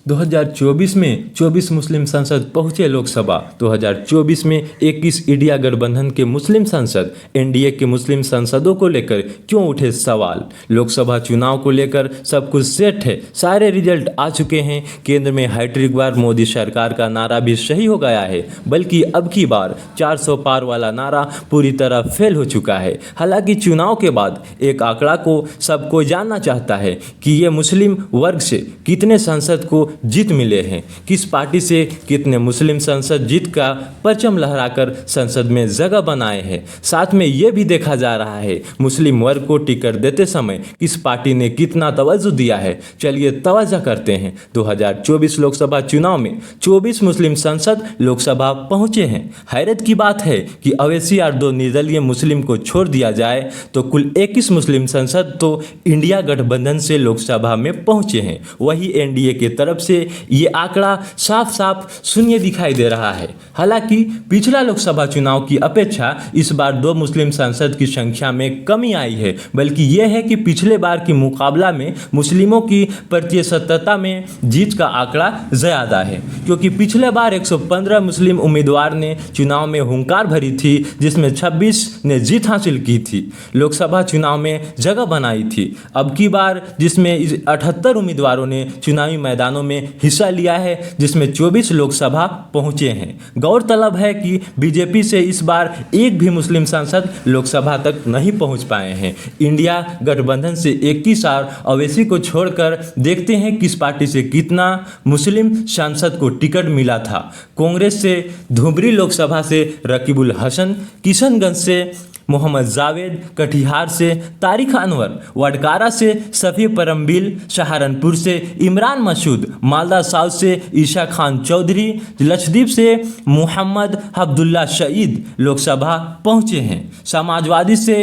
2024 में 24 मुस्लिम सांसद पहुंचे लोकसभा। 2024 में 21 इंडिया गठबंधन के मुस्लिम सांसद एनडीए के मुस्लिम सांसदों को लेकर क्यों उठे सवाल। लोकसभा चुनाव को लेकर सब कुछ सेट है, सारे रिजल्ट आ चुके हैं। केंद्र में हैट्रिक बार मोदी सरकार का नारा भी सही हो गया है, बल्कि अब की बार 400 पार वाला नारा पूरी तरह फेल हो चुका है। हालांकि चुनाव के बाद एक आंकड़ा को सब कोई जानना चाहता है कि ये मुस्लिम वर्ग से कितने सांसद को जीत मिले हैं, किस पार्टी से कितने मुस्लिम सांसद जीत का परचम लहराकर संसद में जगह बनाए हैं। साथ में ये भी देखा जा रहा है मुस्लिम वर्ग को टिकट देते समय किस पार्टी ने कितना तवज्जो दिया है। चलिए तवज्जो करते हैं। 2024 लोकसभा चुनाव में 24 मुस्लिम सांसद लोकसभा पहुंचे हैं। हैरत की बात है कि अवैसी और 2 निर्दलीय मुस्लिम को छोड़ दिया जाए तो कुल 21 मुस्लिम सांसद तो इंडिया गठबंधन से लोकसभा में पहुंचे हैं। वही एनडीए की तरफ से ये आंकड़ा साफ साफ शून्य दिखाई दे रहा है। हालांकि पिछला लोकसभा चुनाव की अपेक्षा इस बार 2 मुस्लिम सांसद की संख्या में कमी आई है, बल्कि यह है कि पिछले बार की मुकाबला में मुस्लिमों की प्रतिशतता में जीत का आंकड़ा ज़्यादा है, क्योंकि पिछले बार 115 मुस्लिम उम्मीदवार ने चुनाव में हुंकार भरी थी, जिसमें 26 ने जीत हासिल की थी, लोकसभा चुनाव में जगह बनाई थी। अब की बार जिसमें 78 उम्मीदवारों ने चुनावी मैदानों में हिस्सा लिया है, जिसमें 24 लोकसभा पहुंचे हैं। गौरतलब है कि बीजेपी से इस बार एक भी मुस्लिम सांसद लोकसभा तक नहीं पहुंच पाए हैं। इंडिया गठबंधन से 21 और अवैसी को छोड़कर देखते हैं किस पार्टी से कितना मुस्लिम सांसद को टिकट मिला था। कांग्रेस से धुबरी लोकसभा से रकीबुल हसन, किशनगंज से मोहम्मद जावेद, कटिहार से तारिक अनवर, वडकारा से सफ़ी परमबील, सहारनपुर से इमरान मसूद, मालदा साउथ से ईशा खान चौधरी, लक्षद्वीप से मोहम्मद अब्दुल्ला शहीद लोकसभा पहुंचे हैं। समाजवादी से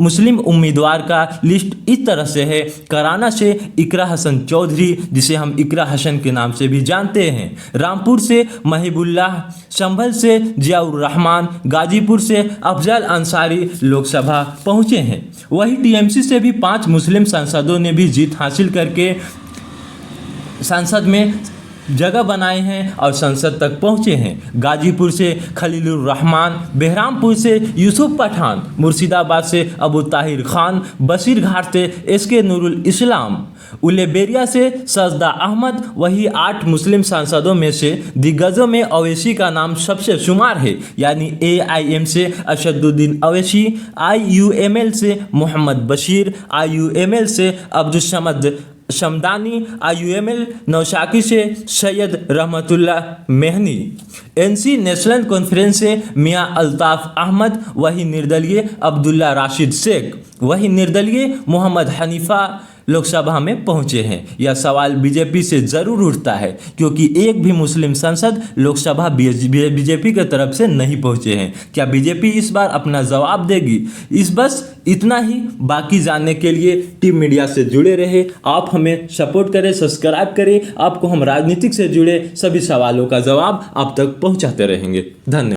मुस्लिम उम्मीदवार का लिस्ट इस तरह से है। कराना से इकरा हसन चौधरी, जिसे हम इकरा हसन के नाम से भी जानते हैं, रामपुर से महिबुल्लाह, संभल से जियाउर रहमान, गाजीपुर से अफजल अंसारी लोकसभा पहुंचे हैं। वही टीएमसी से भी 5 मुस्लिम सांसदों ने भी जीत हासिल करके संसद में जगह बनाए हैं और संसद तक पहुंचे हैं। गाजीपुर से खलीलुर रहमान, बहरामपुर से यूसुफ पठान, मुर्शिदाबाद से अबू ताहिर खान, बशीरघाट से एसके नूरुल इस्लाम, उलेबेरिया से सजदा अहमद। वही 8 मुस्लिम सांसदों में से दिग्गजों में अवैसी का नाम सबसे शुमार है, यानी AIM से असदुद्दीन अवैसी, IUML से मोहम्मद बशीर, IUML से अब्दुल समद शमदानी, IUML नौशाकी से सैयद रहमतुल्लाह मेहनी, NC नेशनल कॉन्फ्रेंस से मियां अल्ताफ़ अहमद, वही निर्दलीय अब्दुल्ला राशिद शेख, वही निर्दलीय मोहम्मद हनीफा लोकसभा में पहुंचे हैं। यह सवाल बीजेपी से ज़रूर उठता है, क्योंकि एक भी मुस्लिम सांसद लोकसभा बीजेपी की तरफ से नहीं पहुंचे हैं। क्या बीजेपी इस बार अपना जवाब देगी? बस इतना ही। बाकी जानने के लिए टीम मीडिया से जुड़े रहे। आप हमें सपोर्ट करें, सब्सक्राइब करें। आपको हम राजनीतिक से जुड़े सभी सवालों का जवाब आप तक पहुँचाते रहेंगे। धन्यवाद।